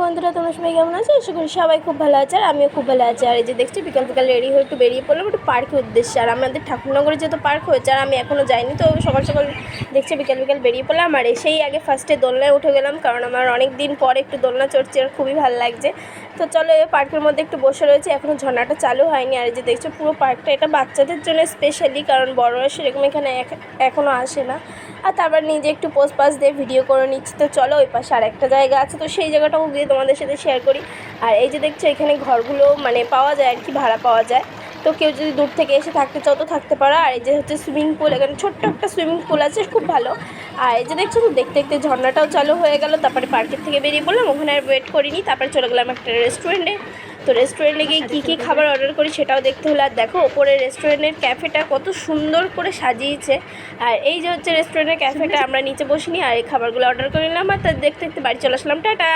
বন্ধুরা, তোমরা সবাই কেমন আছো? আশা করি সবাই খুব ভালো আছে, আর আমিও খুব ভালো আছি। আর এই যে দেখছি বিকাল বিকাল রেডি হয়ে একটু বেরিয়ে পড়লাম একটু পার্কের উদ্দেশ্যে। আর আমাদের ঠাকুরনগরে যেহেতু পার্ক হয়েছে, আর আমি এখনও যাইনি, তো সকাল সকাল দেখছি বিকাল বিকাল বেরিয়ে পড়লাম। আর এসেই আগে ফার্স্টে দোলনায় উঠে গেলাম, কারণ আমার অনেক দিন পরে একটু দোলনা চড়ছে আর খুবই ভালো লাগছে। তো চলো, এই পার্কের মধ্যে একটু বসে রয়েছে, এখনও ঝর্ণাটা চালু হয়নি। আর এই যে দেখছো পুরো পার্কটা এটা বাচ্চাদের জন্য স্পেশালি, কারণ বড়রা সেরকম এখানে এখনও আসে না। আর তারপর নিজে একটু পোজ পাস দিয়ে ভিডিও করে নিচ্ছি। তো চলো, ওই পাশে আরেকটা জায়গা আছে, তো সেই জায়গাটাও গিয়ে তোমাদের সাথে শেয়ার করি। আর এই যে দেখছো এখানে ঘরগুলো মানে পাওয়া যায় আর কি, ভাড়া পাওয়া যায়। তো কেউ যদি দূর থেকে এসে থাকতে চাও তো থাকতে পারো। আর এই যে হচ্ছে সুইমিং পুল, এখানে ছোট্ট একটা সুইমিং পুল আছে, খুব ভালো। আর এই যে দেখছো তো দেখতে দেখতে ঝর্ণাটাও চালু হয়ে গেল। তারপরে পার্কের থেকে বেরিয়ে পড়লাম, ওখানে আর ওয়েট করিনি, তারপরে চলে গেলাম একটা রেস্টুরেন্টে। তো রেস্টুরেন্টে গিয়ে কী খাবার অর্ডার করি সেটাও দেখতে হলো। আর দেখো ওপরে রেস্টুরেন্টের ক্যাফেটা কত সুন্দর করে সাজিয়েছে। আর এই যে হচ্ছে রেস্টুরেন্টের ক্যাফেটা, আমরা নিচে বসিনি আর এই খাবারগুলো অর্ডার করে নিলাম। আর তার দেখতে দেখতে বাড়ি চলে আসলাম। টাটা।